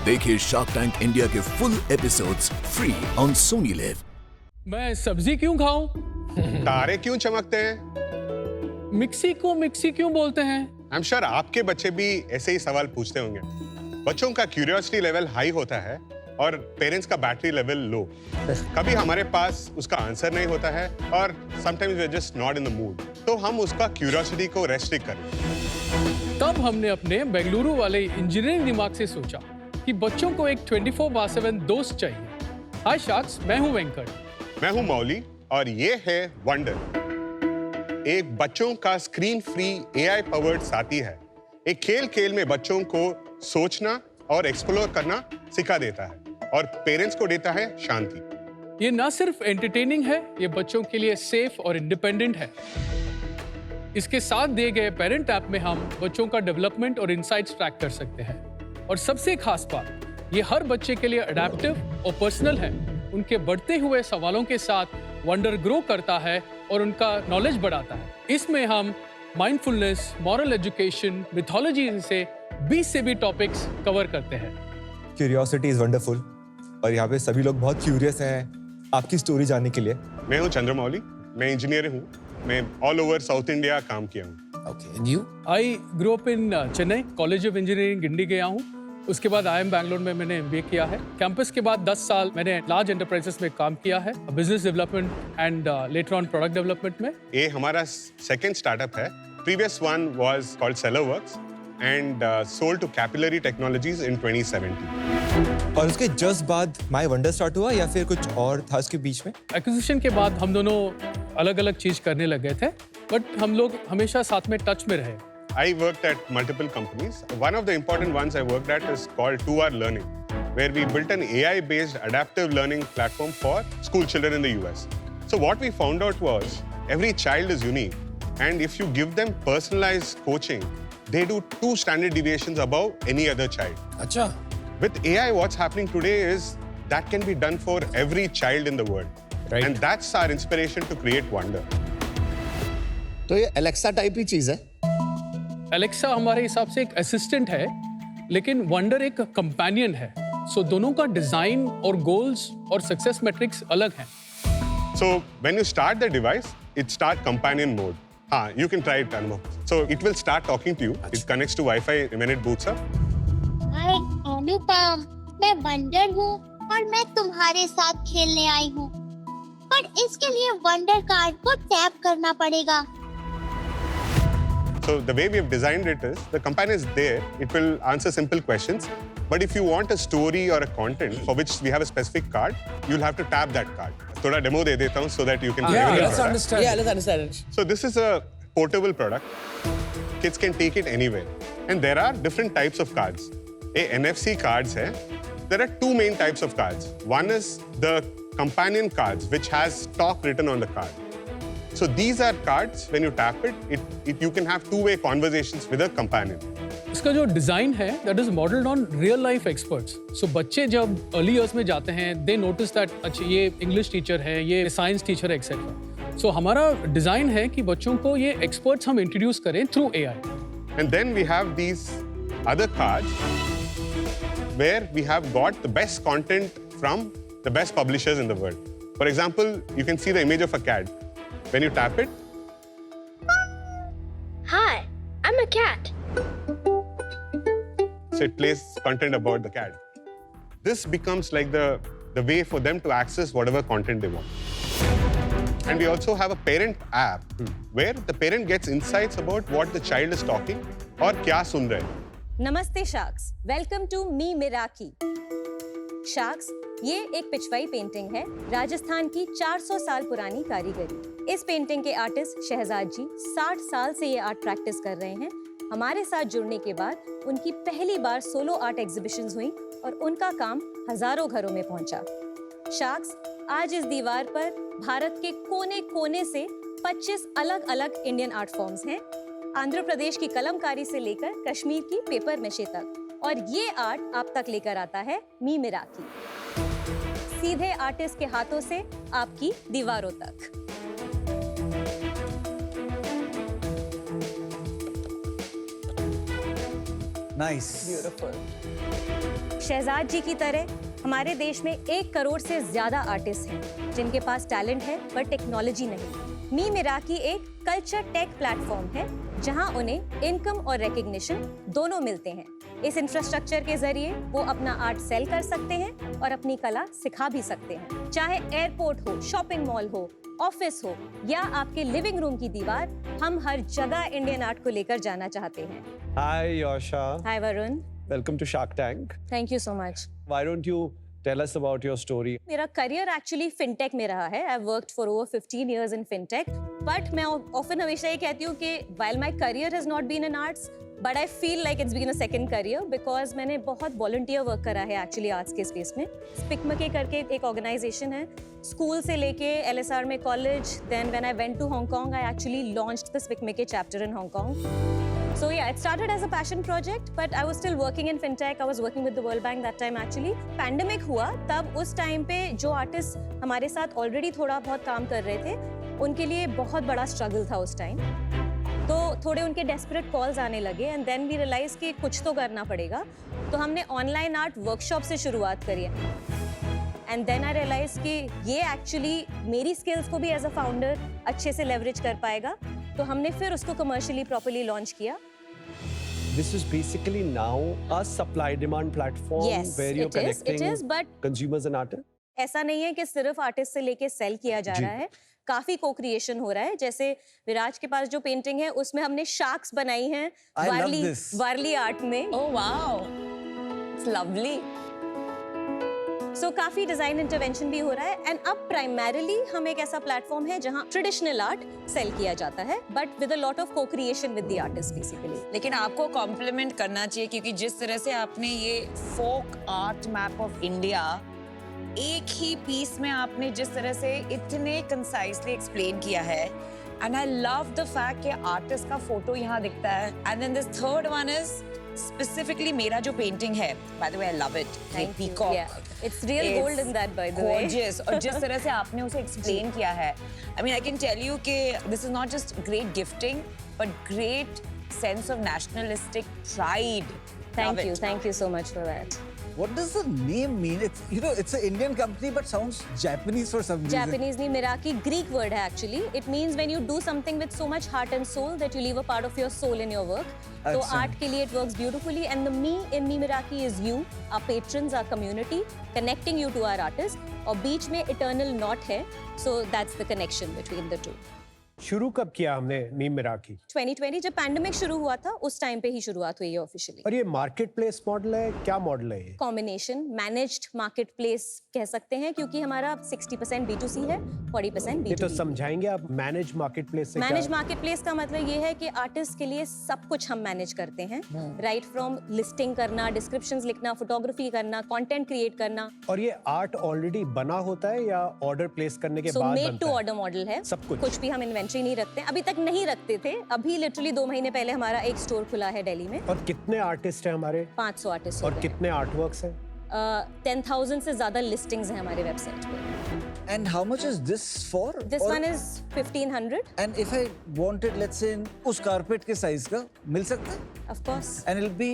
देखिए shark tank India के full episodes free on Sony live. मैं सब्जी क्यों खाऊं? तारे क्यों चमकते हैं? मिक्सी को मिक्सी क्यों बोलते हैं? आई एम श्योर आपके बच्चे भी ऐसे ही सवाल पूछते होंगे। बच्चों का क्यूरियोसिटी लेवल हाई होता है और पेरेंट्स का बैटरी लेवल लो। कभी हमारे पास उसका आंसर नहीं होता है और sometimes we are just not in the mood, तो हम उसका क्यूरियोसिटी को रेस्ट्रिक्ट करें। तब हमने अपने बेंगलुरु वाले इंजीनियरिंग दिमाग से सोचा कि बच्चों को एक 24/7 दोस्त चाहिए। हाय शार्क्स, मैं हूं वेंकट। मैं हूं मौली और ये है वंडर, एक बच्चों का स्क्रीन फ्री एआई पावर्ड साथी है। एक खेल खेल में बच्चों को सोचना और एक्सप्लोर करना सिखा देता है और पेरेंट्स को देता है शांति। ये ना सिर्फ एंटरटेनिंग है, ये बच्चों के लिए सेफ और इंडिपेंडेंट है। इसके साथ दिए गए पेरेंट ऐप में हम बच्चों का डेवलपमेंट और इनसाइट्स ट्रैक कर सकते हैं। और सबसे खास बात, ये हर बच्चे के लिए अडेप्टिव और पर्सनल है। उनके बढ़ते हुए सवालों के साथ वंडर ग्रो करता है और उनका नॉलेज बढ़ाता है। इसमें हम माइंडफुलनेस, मॉरल एजुकेशन, मिथोलॉजी जैसे 20 से भी टॉपिक्स कवर करते हैं। क्यूरियोसिटी इज वंडरफुल और यहाँ पे सभी लोग बहुत क्यूरियस हैं आपकी स्टोरी जानने के लिए। मैं हूं चंद्रमौली, मैं इंजीनियर हूं। मैं ऑल ओवर साउथ इंडिया काम किया हूं। Okay, and you? I grow up in Chennai, college of engineering Guindy गया हूँ। उसके बाद IIM बैंगलोर में मैंने MBA किया है। कैंपस के बाद 10 साल मैंने लार्ज एंटरप्राइजेस में काम किया है, business development and later on product development में। ये हमारा सेकंड स्टार्टअप है। Previous one was called Sellerworks and sold to Capillary Technologies in 2017। और उसके जस्ट बाद माय वंडर स्टार्ट हुआ या फिर कुछ और था उसके बीच में? एक्विजिशन के बाद हम दोनों अलग अलग चीज करने लगे थे, बट हम लोग हमेशा साथ में टच में रहे। I worked at multiple companies. One of the important ones I worked at is called 2R Learning, where we built an AI-based adaptive learning platform for school children in the US. So what we found out was every child is unique, and if you give them personalized coaching, they do 2 standard deviations above any other child. Acha. With AI, what's happening today is that can be done for every child in the world. Right. And that's our inspiration to create wonder. तो ये Alexa type ही चीज है। Alexa हमारे हिसाब से एक assistant है, लेकिन वंडर एक कंपेनियन है। सो दोनों का डिजाइन और गोल्स और सक्सेस मैट्रिक्स अलग हैं। So when you start the device, it start companion mode. You can try it, Anmo. So it will start talking to you. It connects to Wi-Fi when it boots up. हाय अनुपम, मैं wonder हूँ और मैं तुम्हारे साथ खेलने आई हूँ, पर इसके लिए वंडर कार्ड को टैप करना पड़ेगा। So the way we have designed it is, the companion is there. It will answer simple questions. But if you want a story or a content for which we have a specific card, you'll have to tap that card. थोड़ा demo दे देता हूँ so that you can play with the let's product. understand. Yeah, let's understand it. So this is a portable product. Kids can take it anywhere. And there are different types of cards. NFC cards hai. There are 2 main types of cards. One is the companion cards, which has talk written on the card. So these are cards, when you tap it you can have 2-way conversations with a companion. इसका जो design है that is modelled on real life experts. So बच्चे जब early years में जाते हैं, दे notice that अच्छा ये इंग्लिश टीचर है, ये साइंस टीचर है, एक्सेट्रा। सो हमारा डिजाइन है कि बच्चों को ये एक्सपर्ट्स हम इंट्रोड्यूस करें through AI। And then we have these other cards where we have got the best content from the best publishers in the world. For example, you can see the image of a cat. When you tap it, Hi, I'm a cat. so it plays content about the cat. This becomes like the way for them to access whatever content they want. And we also have a parent app where the parent gets insights about what the child is talking और क्या सुन रहे हैं। नमस्ते sharks, welcome to मी मिराकी। Sharks, ये एक Pichwai painting है, राजस्थान की 400 साल पुरानी कारीगरी। इस पेंटिंग के आर्टिस्ट शहजाद जी 60 साल से ये आर्ट प्रैक्टिस कर रहे हैं। हमारे साथ जुड़ने के बाद उनकी पहली बार सोलो आर्ट एग्जीबिशंस हुई और उनका काम हजारों घरों में पहुंचा। शार्क्स, आज इस दीवार पर भारत के कोने कोने से 25 अलग अलग इंडियन आर्ट फॉर्म्स हैं, आंध्र प्रदेश की कलमकारी से लेकर कश्मीर की पेपर नशे तक, और ये आर्ट आप तक लेकर आता है मी मिराकी, सीधे आर्टिस्ट के हाथों से आपकी दीवारों तक। नाइस। Beautiful. शहजाद जी की तरह हमारे देश में 1 करोड़ से ज्यादा आर्टिस्ट हैं जिनके पास टैलेंट है पर टेक्नोलॉजी नहीं। मी मिराकी एक कल्चर टेक प्लेटफॉर्म है जहां उन्हें इनकम और रिकग्निशन दोनों मिलते हैं। इस इंफ्रास्ट्रक्चर के जरिए वो अपना आर्ट सेल कर सकते हैं और अपनी कला सिखा भी सकते हैं। चाहे एयरपोर्ट हो, शॉपिंग मॉल हो, ऑफिस हो या आपके लिविंग रूम की दीवार, हम हर जगह इंडियन आर्ट को लेकर जाना चाहते हैं। Hi, Yasha. Hi Varun. Welcome to Shark Tank. Thank you so much. Why don't you tell us about your story? मेरा करियर एक्चुअली फिनटेक में रहा है। I've worked for over 15 years in fintech. But मैं often हमेशा ये कहती हूँ कि while my career has not been in arts, but I feel like it's been a second career because मैंने बहुत volunteer work करा है एक्चुअली आर्ट्स के स्पेस में। स्पिकमके करके एक ऑर्गेनाइजेशन है, स्कूल से लेके LSR में college, then when I went to Hong Kong, I actually launched the Spikmake chapter in Hong Kong. So yeah, it started as a passion project, but I was still working in fintech. I was working with the World Bank that time actually. Pandemic हुआ तब उस time पे जो artist हमारे साथ already थोड़ा बहुत काम कर रहे थे, उनके लिए बहुत बड़ा स्ट्रगल था उस टाइम। तो थोड़े उनके डेस्परेट कॉल्स आने लगे एंड देन वी रियलाइज कि कुछ तो करना पड़ेगा। तो हमने ऑनलाइन आर्ट वर्कशॉप से शुरुआत करी है एंड देन आई रियलाइज कि ये एक्चुअली मेरी स्किल्स को भी एज अ फाउंडर अच्छे से लेवरेज कर पाएगा। तो हमने फिर उसको कमर्शियली प्रॉपर्ली लॉन्च किया। This is basically now a supply-demand platform Yes, where you're connecting it is, but consumers and artists. ऐसा नहीं है कि सिर्फ आर्टिस्ट से लेके सेल किया जा जी। रहा है, काफी को क्रिएशन हो रहा है। जैसे विराज के पास जो पेंटिंग है उसमें हमने शार्क्स बनाई हैं वारली आर्ट में। Oh wow, it's lovely. सो काफी डिजाइन इंटरवेंशन भी हो रहा है एंड अब प्राइमरीली हम एक ऐसा प्लेटफॉर्म है जहां ट्रेडिशनल आर्ट सेल किया जाता है but with a lot of co creation with the artist basically. लेकिन आपको कॉम्प्लीमेंट करना चाहिए क्योंकि जिस तरह से आपने ये folk art map of India एक ही पीस में आपने जिस तरह से इतने कंसाइसली एक्सप्लेन किया है and I love the fact कि आर्टिस्ट का फोटो यहाँ दिखता है and then this third one is specifically मेरा जो पेंटिंग है, by the way I love it, peacock, it's real gold in that by the way, gorgeous. और जिस तरह से आपने उसे एक्सप्लेन किया है, I mean I can tell you कि this is not just great gifting but great sense of nationalistic pride. Thank you so much for that. What does the name mean? It's, you know, it's an Indian company but sounds Japanese for some reason. Japanese नहीं, Miraki Greek word है actually. It means when you do something with so much heart and soul that you leave a part of your soul in your work. तो art के लिए it works beautifully and the me in Me Miraki is you, our patrons, our community, connecting you to our artists. और बीच में eternal knot है, so that's the connection between the two. शुरू कब किया हमने मीम मिराकी? 2020 जब पैंडेमिक शुरू हुआ था उस टाइम पे ही शुरुआत हुई है ऑफिशियली। और ये मार्केट प्लेस मॉडल है, क्या मॉडल है ये? कॉम्बिनेशन मैनेज्ड मार्केट प्लेस कह सकते हैं क्योंकि हमारा 60% B2C है, 40% B2B। ये तो समझाएंगे आप मैनेज मार्केट प्लेस से? मैनेज मार्केट प्लेस का मतलब ये है कि आर्टिस्ट के लिए सब कुछ हम मैनेज करते हैं, राइट फ्रॉम लिस्टिंग करना, डिस्क्रिप्शंस लिखना, फोटोग्राफी करना, कंटेंट क्रिएट करना। और ये आर्ट ऑलरेडी बना होता है या ऑर्डर प्लेस करने के बाद बनता है? मेड टू ऑर्डर मॉडल है, सब कुछ भी हम इन्वेंटरी नहीं रखते, अभी तक नहीं रखते थे। अभी लिटरली 2 महीने पहले हमारा एक स्टोर खुला है दिल्ली में। और कितने आर्टिस्ट हैं हमारे? 500 आर्टिस्ट। और कितने आर्टवर्क्स हैं? 10,000 से ज्यादा लिस्टिंग्स हैं हमारे वेबसाइट पे। And how much is this for? This one is 1,500. And if I wanted, let's say, उस कारपेट के साइज का मिल सकता है? Of course. And it'll be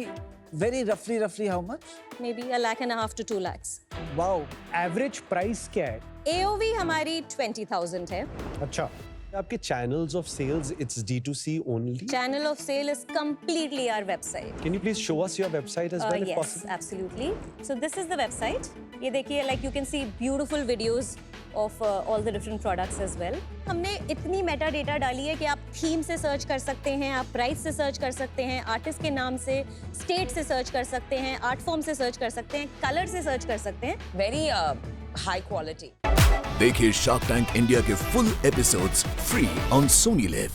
very roughly how much? Maybe 1.5 to 2 lakhs. Wow. Average price क्या है? AOV हमारी 20,000 है। अच्छा, आपके channels of sales, it's D2C only? Channel of sale is completely our website. Can you please show us your website as well if yes, possible? Absolutely. So this is the website. ये देखिए, like you can see beautiful videos of all the different products as well. हमने इतनी Meta data डाली है कि आप theme से search कर सकते हैं, आप प्राइस से सर्च कर सकते हैं, आर्टिस्ट के नाम से, स्टेट से सर्च कर सकते हैं, आर्ट फॉर्म से सर्च कर सकते हैं, कलर से सर्च कर सकते हैं। Very high quality. देखिए शार्क टैंक इंडिया के full episodes free on Sony live.